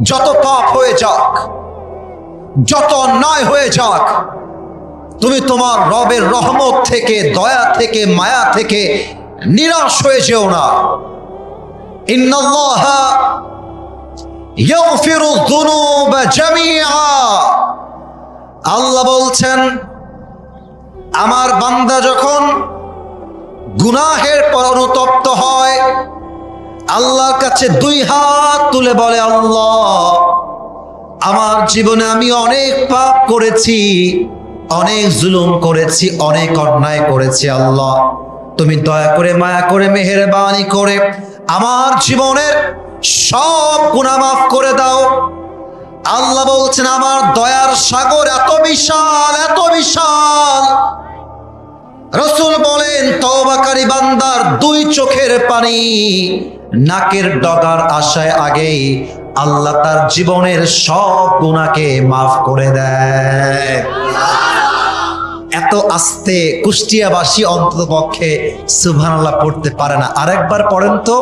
যত পাপ হয়ে যাক, যত অন্যায় হয়ে যাক, তুমি তোমার রবের রহমত থেকে, দয়া থেকে, মায়া থেকে নিরাশ হয়ে যেও না। ইন্নাল্লাহা ইয়াগফিরু যুনুবা জামিআ, আল্লাহ বলছেন আমার বান্দা যখন গুনাহের পর অনুতপ্ত হয়, আল্লাহর কাছে দুই হাত তুলে বলে, আল্লাহ আমার জীবনে আমি অনেক পাপ করেছি, অনেক জুলুম করেছি, অনেক অন্যায় করেছি, আল্লাহ তুমি দয়া করে, মায়া করে, মেহেরবানি করে আমার জীবনের সব গুনাহ মাফ করে দাও। আল্লাহ বলছেন আমার দয়ার সাগর এত বিশাল, এত বিশাল। রাসূল বলেন তওবাকারী বান্দার দুই চোখের পানি নাকের ডগার আশায় আগেই আল্লাহ তার জীবনের সব গুনাহকে মাফ করে দেয়। এত আস্তে কুষ্টিয়াবাসী অন্তত পক্ষে সুবহানাল্লাহ পড়তে পারে না। আরেকবার পড়েন তো,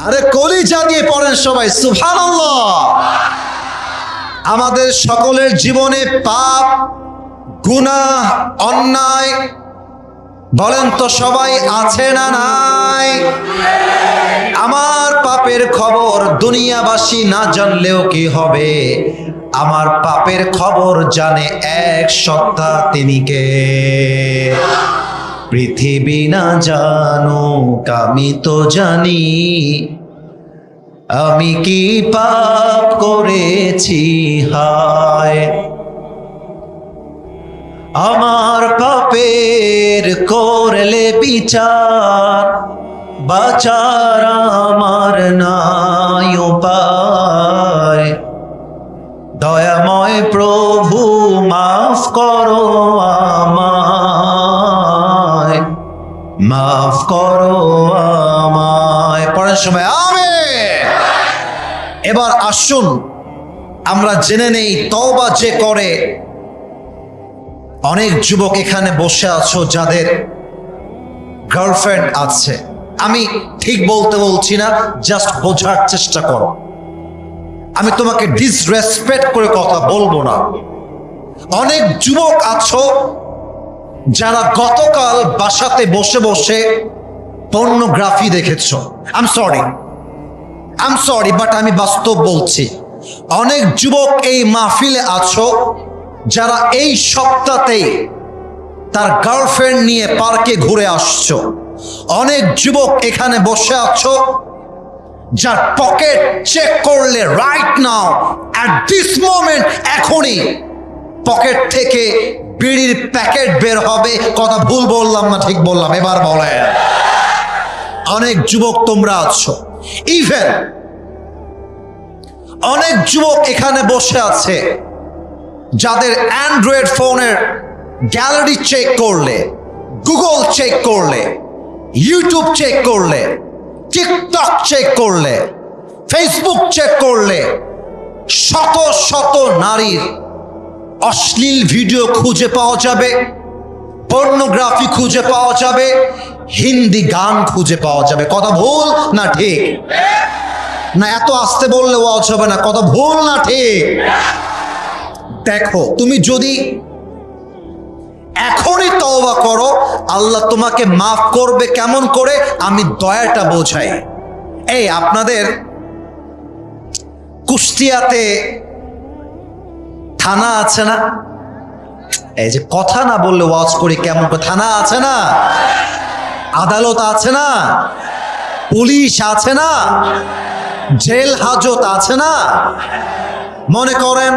আরে কলিজা দিয়ে পড়েন সবাই সুবহানাল্লাহ। আমাদের সকলের জীবনে পাপ, গুনাহ, অন্যায় বলেন তো সবাই আছে না নাই? আমার পাপের খবর দুনিয়াবাসী না জানলেও কি হবে, আমার পাপের খবর জানে এক সত্তা, তিনি কে? পৃথিবী না জানুক আমি তো জানি, আমি কি পাপ করেছি হায়। আমার পাপের করলে বিচার, বাঁচার আমার নাই উপায়। দয়াময় প্রভু মাফ করো আমায়, মাফ করো আমায়। পরের সময় আমিন। এবার আসুন আমরা জেনে নেই তওবা যে করে। অনেক যুবক এখানে বসে আছো যাদের গার্লফ্রেন্ড আছে, আমি ঠিক বলতে বলছি না, জাস্ট বোঝার চেষ্টা করো। আমি তোমাকে ডিসরেসপেক্ট করে কথা বলবো না। অনেক যুবক আছো যারা গতকাল বাসাতে বসে বসে পর্নোগ্রাফি দেখেছো। আই এম সরি বাট আমি বাস্তব বলছি। অনেক যুবক এই মাহফিলে আছো যারা এই সপ্তাহতে তার গার্লফ্রেন্ড নিয়ে পার্কে ঘুরে আসছো। অনেক যুবক এখানে বসে আছো যার পকেট চেক করলে right now at this moment, এখনই পকেট থেকে বিড়ির প্যাকেট বের হবে। কথা ভুল বললাম না ঠিক বললাম? এবার বলেন। অনেক যুবক তোমরা আছো, ইভেন অনেক যুবক এখানে বসে আছে যাদের অ্যান্ড্রয়েড ফোনের গ্যালারি চেক করলে, গুগল চেক করলে, ইউটিউব চেক করলে, টিকটক চেক করলে, ফেসবুক চেক করলে শত শত নারীর অশ্লীল ভিডিও খুঁজে পাওয়া যাবে, পর্নোগ্রাফি খুঁজে পাওয়া যাবে, হিন্দি গান খুঁজে পাওয়া যাবে। কথা ভুল না ঠিক? না এত আস্তে বললে ওয়াজ হবে না। কথা ভুল না ঠিক? দেখো, তুমি যদি এখনই তওবা করো, আল্লাহ তোমাকে মাফ করবে। কেমন করে? আমি দয়াটা বোঝাই। এই আপনাদের কুষ্টিয়াতে থানা আছে না? এই যে কথা না বললে ওয়াজ করি কেমন করে? থানা আছে না? আদালত আছে না? পুলিশ আছে না? জেল হাজত আছে না? মনে করেন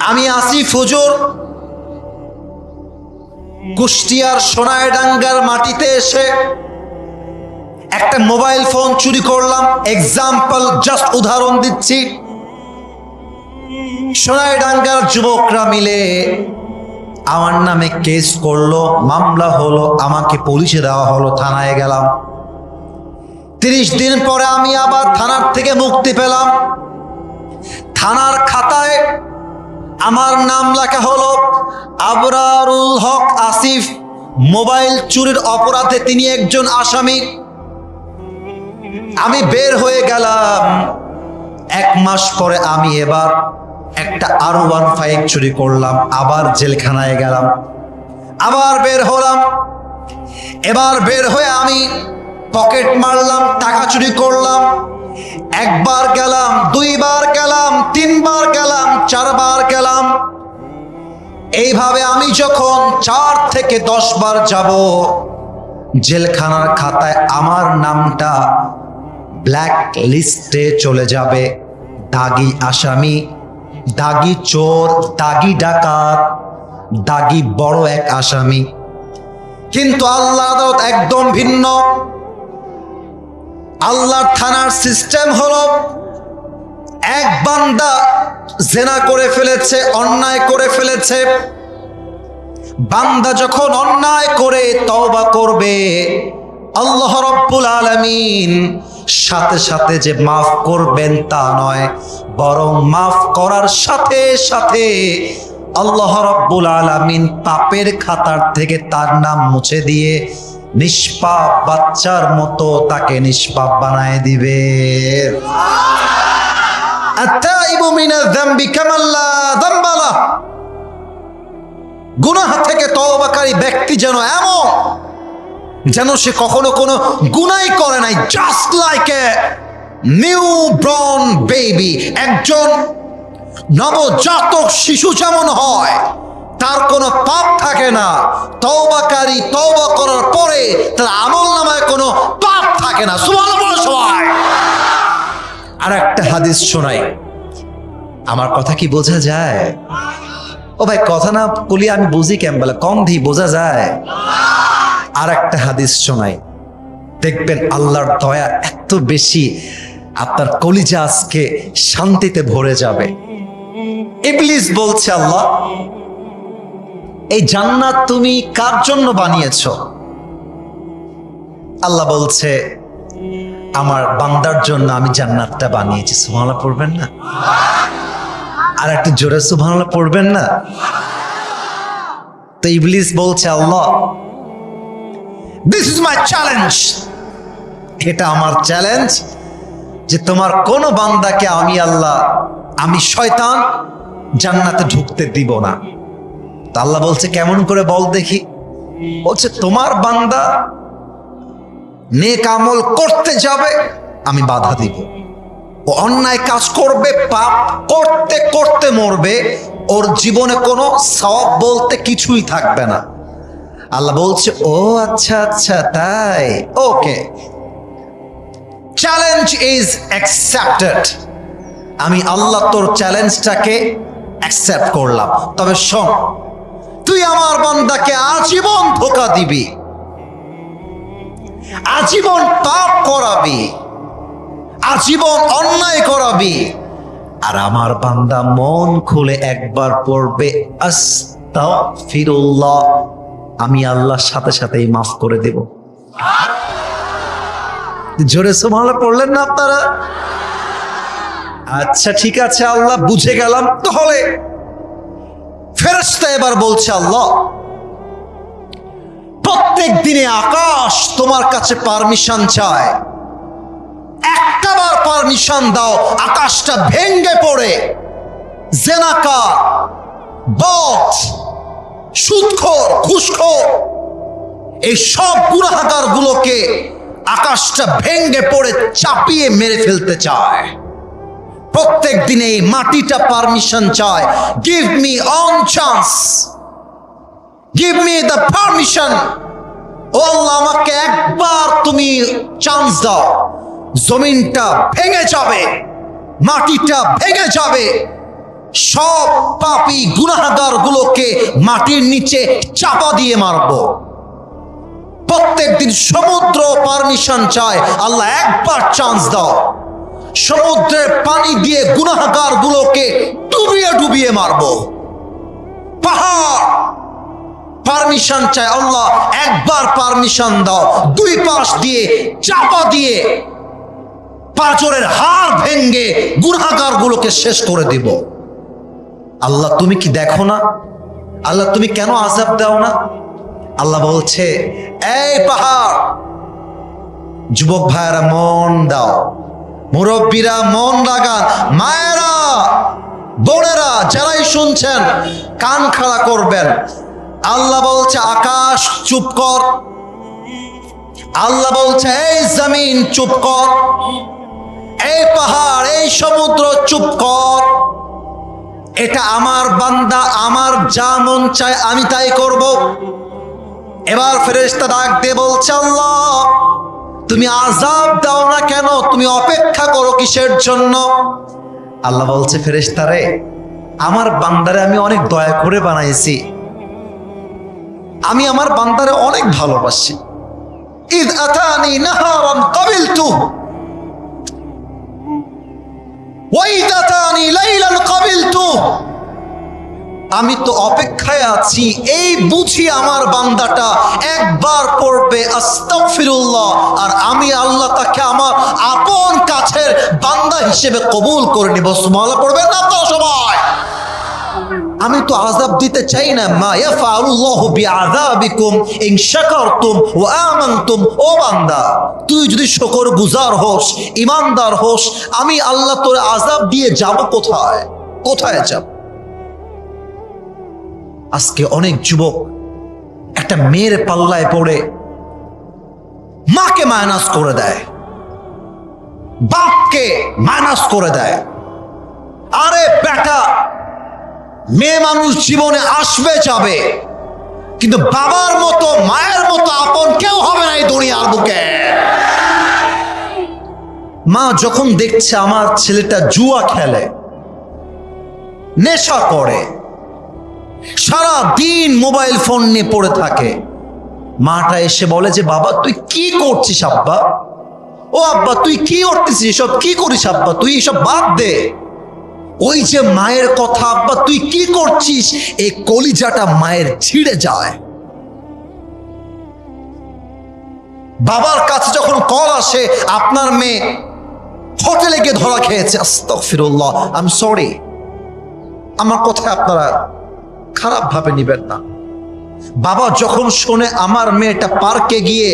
আমি আসিফ হুজুর কুষ্টিয়ার সোনাইডাঙ্গার মাটিতে এসে একটা মোবাইল ফোন চুরি করলাম। এক্সাম্পল, জাস্ট উদাহরণ দিচ্ছি। সোনাইডাঙ্গার যুবকরা মিলে আমার নামে কেস করলো, মামলা হলো, আমাকে পুলিশে দেওয়া হলো, থানায় গেলাম। 30 দিন পরে আমি আবার থানার থেকে মুক্তি পেলাম। থানার খাতায় আমার নাম লেখা হলো আবরারুল হক আসিফ, মোবাইল চুরির অপরাধে তিনি একজন আসামি। আমি বের হয়ে গেলাম। 1 মাস পরে আমি এবার একটা R15 চুরি করলাম, আবার জেলখানায় গেলাম, আবার বের হলাম। এবার বের হয়ে আমি পকেট মারলাম, টাকা চুরি করলাম। 1 বার গেলাম, 2 বার গেলাম, 3 বার গেলাম, 4 বার গেলাম। এইভাবে আমি যখন 4 থেকে 10 বার যাব, জেলখানার খাতায় আমার নামটা ব্ল্যাক লিস্টে চলে যাবে। দাগি আসামি, দাগি চোর, দাগি ডাকাত, দাগি বড় এক আসামি। কিন্তু আল্লাহ আদালত একদম ভিন্ন। আল্লাহর থানার সিস্টেম হলো, এক বান্দা জেনা করে ফেলেছে, অন্যায় করে ফেলেছে। বান্দা যখন অন্যায় করে তওবা করবে, আল্লাহ রাব্বুল আলামিন সাথে সাথে যে মাফ করবেন তা নয়, বরং মাফ করার সাথে সাথে আল্লাহ রাব্বুল আলামিন পাপের খাতার থেকে তার নাম মুছে দিয়ে নিষ্পাপ বাচ্চার মতো তাকে নিষ্পাপ বানায় দিবে। আত-তাইবু মিনাজ যামবি কামান লা যামবা লাহ। গুনাহ থেকে তওবাকারী ব্যক্তি যেন এমন, যেন সে কখনো কোনো গুনাহ করে নাই। Just like a new born baby. একজন নবজাতক শিশু যেমন হয়, তার কোনো পাপ থাকে না, তওবাকারী তওবা করার পরে তার আমলনামায় কোনো পাপ থাকে না। সুবহানাল্লাহ সবাই। আর একটা হাদিস শোনাই, আমার কথা কি বোঝা যায়? ও ভাই, কথা না বলি আমি বুঝি কেমন, কম দি বোঝা যায়। আর একটা হাদিস শোনাই, দেখবেন আল্লাহর দয়া এত বেশি, আপনার কলিজা আজকে শান্তিতে ভরে যাবে। ইবলিস বলছে, আল্লাহ এই জান্নাত তুমি কার জন্য বানিয়েছো? আল্লাহ বলছে, আমার বান্দার জন্য আমি জান্নাতটা বানিয়েছি। সুবহানাল্লাহ পড়বেন না? আর একটু জোরে সুবহানাল্লাহ পড়বেন না? তো ইবলিস বলছে, আল্লাহ দিস ইজ মাই চ্যালেঞ্জ, এটা আমার চ্যালেঞ্জ যে তোমার কোন বান্দাকে আমি আল্লাহ, আমি শয়তান জান্নাতে ঢুকতে দিব না। তা আল্লাহ বলছে, কেমন করে বল দেখি? বলছে, তোমার বান্দা নেক আমল করতে যাবে, আমি বাধা দিব। ও অন্যায় কাজ করবে, পাপ করতে করতে মরবে, ওর জীবনে কোনো সওয়াব বলতে কিছুই থাকবে না। আল্লাহ বলছে, ও আচ্ছা আচ্ছা তাই, ওকে, চ্যালেঞ্জ ইজ অ্যাকসেপ্টেড। আমি আল্লাহ তোর চ্যালেঞ্জটাকে অ্যাকসেপ্ট করলাম। তবে শোন, তুই আমার বান্দাকে আজীবন ধোঁকা দিবি, আজীবন পাপ করাবি, আজীবন অন্যায় করাবি, আর আমার বান্দা মন খুলে একবার পড়বে আস্তাগফিরুল্লাহ, আমি আল্লাহর সাথে সাথেই মাফ করে দেব। জোরে সুবহানাল্লাহ পড়লেন না আপনারা? আচ্ছা ঠিক আছে আল্লাহ, বুঝে গেলাম। তাহলে ফেরেশতা এবার বলছে, আল্লাহ প্রত্যেক দিনে আকাশ তোমার কাছে পারমিশন চায়, একটাবার পারমিশন দাও, আকাশটা ভেঙ্গে পড়ে জেনাকার, বদ, সুদখোর, ঘুষখোর, এই সব গুনাহগার গুলোকে আকাশটা ভেঙ্গে পড়ে চাপিয়ে মেরে ফেলতে চায়। প্রত্যেক দিনে এই মাটিটা পারমিশন চায়, give me one chance, give me the permission. ও আল্লাহ, আমাকে একবার তুমি চান্স দাও, জমিনটা ভেঙে যাবে, মাটিটা ভেঙে যাবে, সব পাপী গুনাহগার গুলোকে মাটির নিচে চাপা দিয়ে মারবো। প্রত্যেক দিন সমুদ্র পারমিশন চায়, আল্লাহ একবার চান্স দাও, সমুদ্রের পানি দিয়ে গুনাহগার গুলোকে ডুবিয়ে ডুবিয়ে মারবো। পাহাড় পারমিশন চায়, আল্লাহ একবার পারমিশন দাও, 2 পাশ দিয়ে চাপা দিয়ে পাঁজরের হাড় ভেঙ্গে গুনাহগার গুলোকে শেষ করে দিব। আল্লাহ তুমি কি দেখো না? আল্লাহ তুমি কেন আযাব দাও না? আল্লাহ বলছে, এই পাহাড় যুবক ভাইয়েরা মন দাও, মুরব্বীরা মন লাগান, মায়েরা বোনেরা যারাই শুনছেন কান খাড়া করবেন। আল্লাহ বলছে আকাশ চুপ কর, আল্লাহ বলছে এই জমিন চুপ কর, এই পাহাড় এই সমুদ্র চুপ কর। এটা আমার বান্দা, আমার যা মন চায় আমি তাই করব। এবার ফেরেশতা ডাক দিয়ে বলছে আল্লাহ তুমি আযাব দাও না কেন, তুমি অপেক্ষা করো কিসের জন্য? আল্লাহ বলছে ফেরেশতারে আমার বান্দারে আমি অনেক দয়া করে বানাইছি, আমি আমার বান্দারে অনেক ভালোবাসি। ইদ আতানি নাহারান কাবিলতু ওয়া ইদ আতানি লাইলান কাবিলতু। আমি তো অপেক্ষায় আছি, এই বুঝি আমার বান্দাটা একবার পড়বে আস্তাগফিরুল্লাহ আর আমি আল্লাহ তাকে আমার আপন কাছের বান্দা হিসেবে কবুল করে নিব। সুবহানাল্লাহ পড়বেন না আপনারা সবাই? আমি তো আযাব দিতে চাই না। মা ইয়াফআলুল্লাহু বিআযাবিকুম ইন শাকারতুম ওয়া আমানতুম। ও বান্দা তুই যদি শুকরগুজার হোস, ঈমানদার হোস, আমি আল্লাহ তোর আযাব দিয়ে যাব কোথায়? কোথায় যাব? আজকে অনেক যুবক একটা মেয়ের পাল্লায় পড়ে মাকে মাইনাস করে দেয়, বাপকে মাইনাস করে দেয়। আরে বেটা, মেয়ে মানুষ জীবনে আসবে যাবে, কিন্তু বাবার মতো মায়ের মতো আপন কেউ হবে না এই দুনিয়ার বুকে। মা যখন দেখছে আমার ছেলেটা জুয়া খেলে, নেশা করে, সারা দিন মোবাইল ফোন নিয়ে পড়ে থাকে, মাটা এসে বলে যে বাবা তুই কি করছিস আব্বা? ও আব্বা তুই কি করতেছিস, এসব কি করিস আব্বা, তুই এসব বাদ দে। ওই যে মায়ের কথা আব্বা তুই কি করছিস, এই কলিজাটা মায়ের ছিঁড়ে যায়। বাবার কাছে যখন কল আসে আপনার মেয়ে হোটেলে গিয়ে ধরা খেয়েছে, আস্তাগফিরুল্লাহ, আই এম সরি, আমার কথা আপনারা খারাপ ভাবে নিবেন না। বাবা যখন শোনে আমার মেয়েটা পার্কে গিয়ে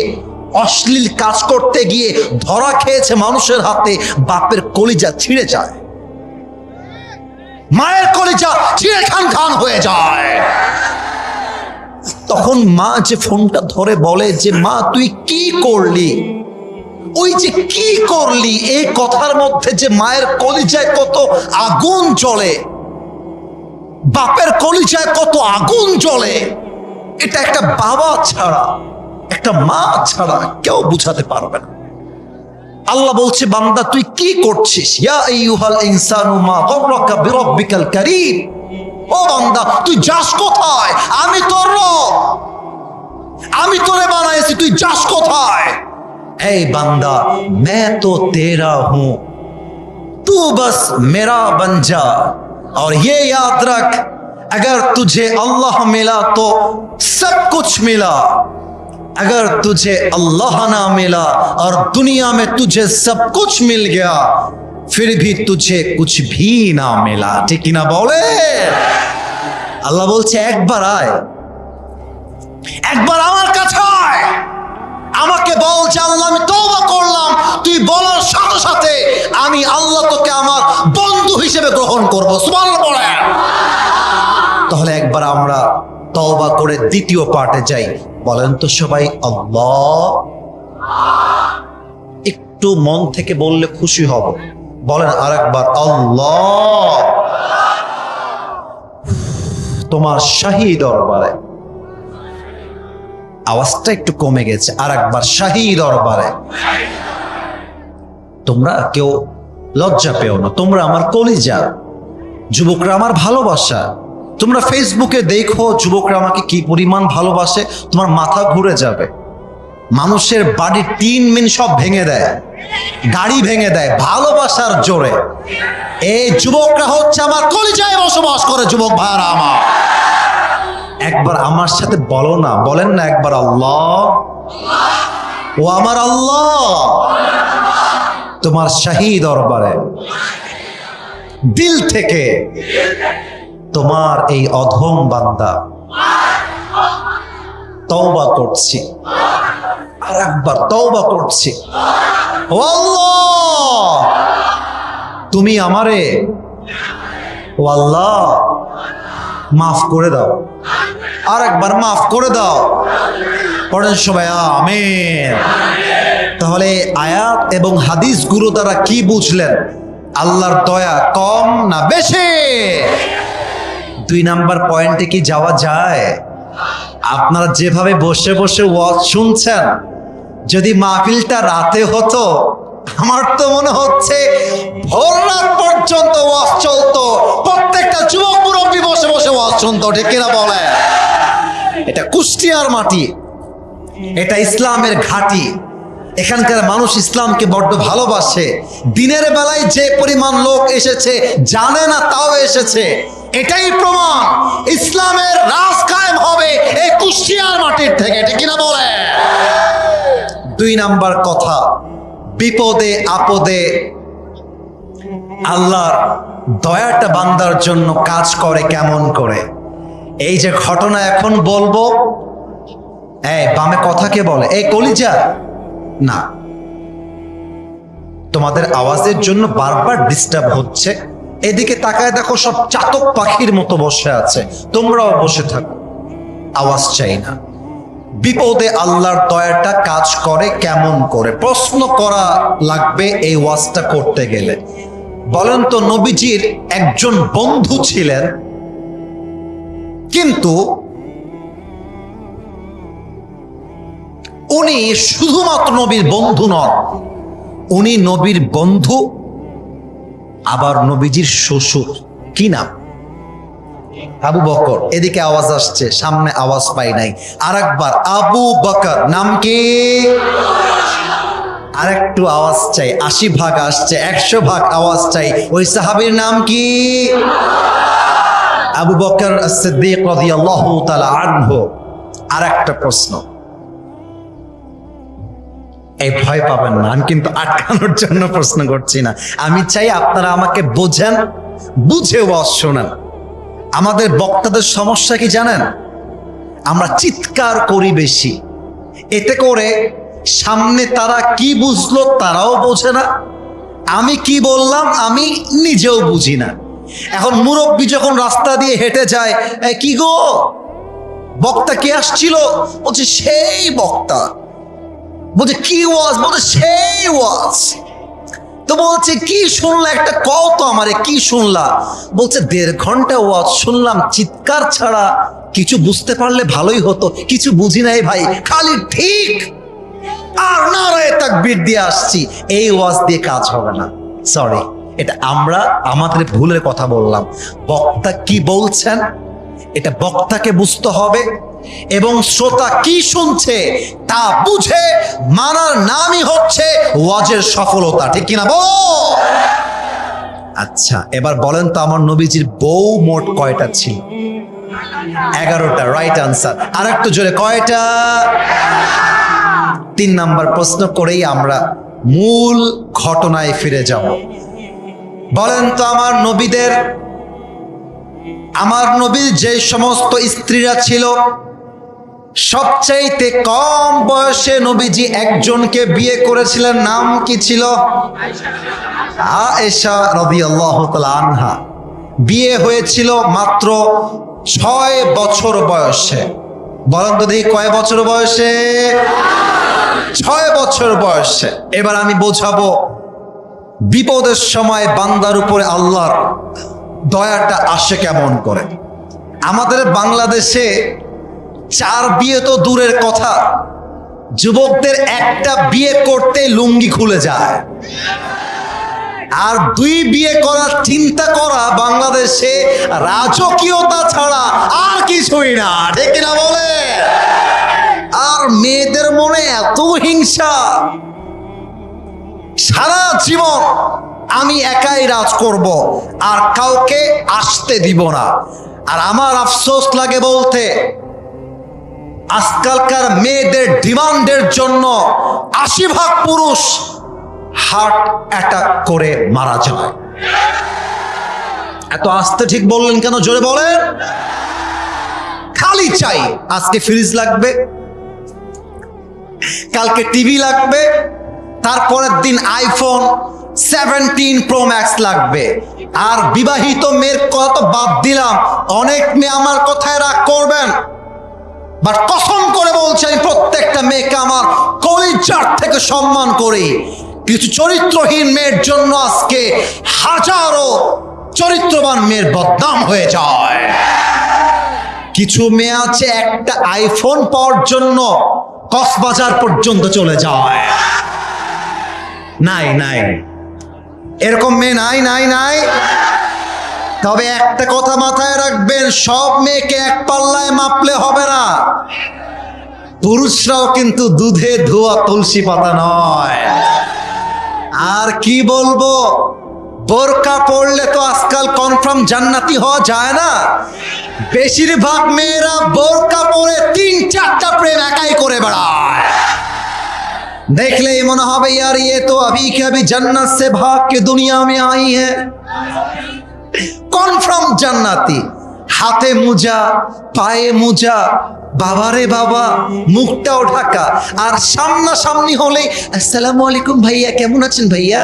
অশ্লীল কাজ করতে গিয়ে ধরা খেয়েছে মানুষের হাতে, বাপের কলিজা ছিঁড়ে যায়, মায়ের কলিজা ছিঁড়ে খান খান হয়ে যায়। তখন মা যে ফোনটা ধরে বলে যে মা তুই কি করলি, ওই যে কি করলি এই কথার মধ্যে যে মায়ের কলিজায় কত আগুন জ্বলে, বাপের কলিজায় কত আগুন জ্বলে, এটা একটা বাবা ছাড়া একটা মা ছাড়া কেউ বুঝাতে পারবে না। আল্লাহ বলছে বান্দা তুই কি করছিস? ইয়া আইয়ুহাল ইনসানু মা গররাকা বিরাব্বিকাল কারীম। ও বান্দা তুই যাস কোথায়? আমি তোর রব, আমি তোরে বানাইছি, তুই যাস কোথায়? এই বান্দা मैं तो तेरा हूं, तू बस मेरा बन जा। और ये याद रख अगर तुझे अल्लाह मिला तो सब कुछ मिला, अगर तुझे अल्लाह ना मिला और दुनिया में तुझे सब कुछ मिल गया फिर भी तुझे कुछ भी ना मिला। ठीक ना बोले? আল্লাহ বলছে একবার আয়, একবার আমার কাছে আয়, আমাকে বল যে আল্লাহ আমি তওবা করলাম, তুই বলার সাথে সাথে আমি আল্লাহ তোকে আমার বন্ধু হিসেবে গ্রহণ করব। সুবহানাল্লাহ বলেন। তাহলে একবার আমরা তওবা করে দ্বিতীয় পার্টে যাই। বলেন তো সবাই আল্লাহ। একটু মন থেকে বললে খুশি হব। বলেন আরেকবার আল্লাহ। তোমার শাহী দরবারে, আওয়াজটা একটু কমে গেছে, আরেকবার শাহী দরবারে। তোমরা কেউ লজ্জা পেও না, তোমরা আমার কলিজা, যুবকরা আমার ভালোবাসা। তোমরা ফেসবুকে দেখো যুবকরা আমাকে কি পরিমাণ ভালোবাসে, তোমার মাথা ঘুরে যাবে। মানুষের বাড়ির টিন মিন সব ভেঙে দেয়, গাড়ি ভেঙে দেয় ভালোবাসার জোরে। এই যুবকরা হচ্ছে আমার কলিজায় বসবাস করে। যুবক ভাইরা আমার, একবার আমার সাথে বলো না, বলেন না একবার আল্লাহ। ও আমার আল্লাহ, তোমার শাহী দরবারে দিল থেকে তোমার এই অধম বান্দা তওবা করছি, আর একবার তওবা করছি, ও আল্লাহ তুমি আমারে, ও আল্লাহ মাফ করে দাও, আর একবার মাফ করে দাও। পড়েন সবাই আমিন। তাহলে আয়াত এবং হাদিসগুলো দ্বারা কি বুঝলেন? আল্লাহর দয়া কম না বেশি? 2 নাম্বার পয়েন্টে কি যাওয়া যায়? আপনারা যেভাবে বসে বসে ওয়াজ শুনছেন, যদি মাহফিলটা রাতে হতো, আমার তো মনে হচ্ছে ভোর রাত পর্যন্ত ওয়াজ চলতো, প্রত্যেকটা যুবক মুরব্বী বসে বসে ওয়াজ শুনতো, ঠিক কিনা বলে? এটা কুষ্টিয়ার মাটি, এটা ইসলামের ঘাঁটি। এখানকার মানুষ ইসলামকে বড্ড ভালোবাসে। দিনের বেলায় যে পরিমাণ লোক এসেছে জানে না তাও এসেছে, এটাই প্রমাণ ইসলামের রাজ কায়েম হবে এই কুষ্টিয়ার মাটির থেকে, ঠিক কিনা বলে? 2 নাম্বার কথা, বিপদে আপদে আল্লাহর দয়াটা বান্দার জন্য কাজ করে কেমন করে। এই যে ঘটনা এখন বলবো, এই বামে কথা কে বলে? এই কলিজা না, তোমাদের আওয়াজের জন্য বারবার ডিস্টার্ব হচ্ছে। এদিকে তাকায় দেখো, সব চাতক পাখির মতো বসে আছে, তোমরাও বসে থাকো, আওয়াজ চাই না। বিপদে আল্লাহর দয়াটা কাজ করে কেমন করে, প্রশ্ন করা লাগবে এই ওয়াজটা করতে গেলে। বলেন তো, নবীজির একজন বন্ধু ছিলেন, কিন্তু উনি শুধুমাত্র নবীর বন্ধু নন, উনি নবীর বন্ধু আবার নবীজির শ্বশুর। কি নাম? আবু বকর। এদিকে আওয়াজ আসছে, সামনে আওয়াজ পাই নাই। আরেকবার, আবু বকর। নাম কি? আরেকটু আওয়াজ চাই। 80 ভাগ আসছে, 100 ভাগ আওয়াজ চাই। ওই সাহাবীর নাম কি? আবু বকর as-সিদ্দিক রাদিয়াল্লাহু তাআলা আনহু। আরেকটা প্রশ্ন, এই ভয় পাবেন না, আমি কিন্তু আটকানোর জন্য প্রশ্ন করছি না। আমি চাই আপনারা আমাকে বোঝেন, বুঝে ওয়াজ শোনেন। আমাদের বক্তাদের সমস্যা কি জানেন? আমরা চিৎকার করি বেশি, এতে করে সামনে তারা কি বুঝলো তারাও বোঝে না, আমি কি বললাম আমি নিজেও বুঝি না। এখন মুরব্বী যখন রাস্তা দিয়ে হেঁটে যায়, কি গো বক্তা কে আসছিল? বলছে সেই বক্তা। বলছে কি ওয়াজ? বলছে সেই ওয়াজ। তো বলছে কি শুনলা, একটা কও তো আমারে, কি শুনলা? বলছে 1.5 ঘন্টা ওয়াজ শুনলাম, চিৎকার ছাড়া কিছু বুঝতে পারলে ভালোই হতো, কিছু বুঝি নাই ভাই, খালি ঠিক আর নারায়ে তাকবীর দিয়ে আসছি। এই ওয়াজ দিয়ে কাজ হবে না, সরি, এটা আমরা আমাদের ভুলের কথা বললাম। বক্তা কি বলছেন এটা বক্তাকে বুঝতে হবে, এবং শ্রোতা কি শুনছে তা বুঝে মানার নামই হচ্ছে ওয়াজের সফলতা, ঠিক কিনা বলো? আচ্ছা, এবার বলেন তো, আমার নবীজির বউ মোট কয়টা ছিল? 11টা। Right answer. আর একটু জোরে, কয়টা? 3 নাম্বার প্রশ্ন করেই আমরা মূল ঘটনায় ফিরে যাব। বলেন তো, আমার নবীর যে সমস্ত স্ত্রীরা ছিল, সবচাইতে কম বয়সে নবীজি একজনকে বিয়ে করেছিলেন, নাম কি ছিল? আয়েশা রাদিয়াল্লাহু তাআলা আনহা। বিয়ে হয়েছিল মাত্র 6 বছর বয়সে। বলেন তো দেখি, কয় বছর বয়সে? 6 বছর বয়সে। এবার আমি বোঝাবো বিপদের সময় বান্দার উপরে আল্লাহর দয়াটা আসে কেমন করে। আমাদের বাংলাদেশে 4 বিয়ে তো দূরের কথা, যুবকদের একটা বিয়ে করতে লুঙ্গি খুলে যায়, আর 2 বিয়ে করার চিন্তা করা বাংলাদেশে রাজকীয়তা ছাড়া আর কিছুই না, ঠিক কিনা বলে? আর মেয়েদের মনে এত হিংসা, সারা জীবন আমি একাই রাজ করব আর কাউকে আসতে দিব না। আর আমার আফসোস লাগে বলতে, আজকালকার মেয়েদের ডিমান্ডের জন্য 80 ভাগ পুরুষ হার্ট অ্যাটাক করে মারা যায়। এত আস্তে ঠিক বললেন কেন? জোরে বলেন। খালি চাই আজকে ফ্রিজ লাগবে, কালকে টিভি লাগবে, তারপরের দিন আইফোন 17 প্রো ম্যাক্স লাগবে। আর বিবাহিত মেয়ের কথা তো বাদ দিলাম, অনেক মেয়ে আমার কথায় রাগ করবেন, বাট কসম করে বলছি আমি প্রত্যেকটা মেয়েকে আমার কলিজার থেকে সম্মান করি। কিছু চরিত্রহীন মেয়ের জন্য আজকে হাজারো চরিত্রবান মেয়ের বদনাম হয়ে যায়। কিছু মেয়ে আছে একটা আইফোন পাওয়ার জন্য কক্সবাজার পর্যন্ত চলে যায়। নাই নাই, এরকম মেয়ে নাই নাই নাই। তবে একটা কথা মাথায় রাখবেন, সব মেয়েকে এক পাল্লায় মাপলে হবে না। পুরুষরাও কিন্তু দুধে ধোয়া তুলসী পাতা নয়। আর কি বলবো, বোরকা পড়লে তো আজকাল কনফার্ম জান্নাতি হওয়া যায় না। বেশিরভাগ মেয়েরা বোরকা পরে 3-4টা প্রেম একাই করে বেড়ায়। দেখলেই মনে হবে यार ये तो अभी के अभी जन्नत से भाग के दुनिया में आई है। কনফার্ম জান্নাতি, হাতে মোজা, পায়ে মোজা, বাবারে বাবা, মুখটাও ঢাকা, আর সামনাসামনি হলে আসসালামু আলাইকুম ভাইয়া, কেমন আছেন ভাইয়া?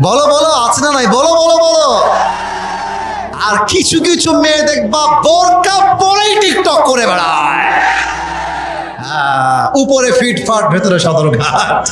বলো বলো, আছে না নাই? বলো বলো বলো। আর কিছু কিছু মেয়ে দেখবা বোরকা পরেই টিকটক করে বেড়ায়, উপরে ফিটফাট ভেতরে সদরঘাট।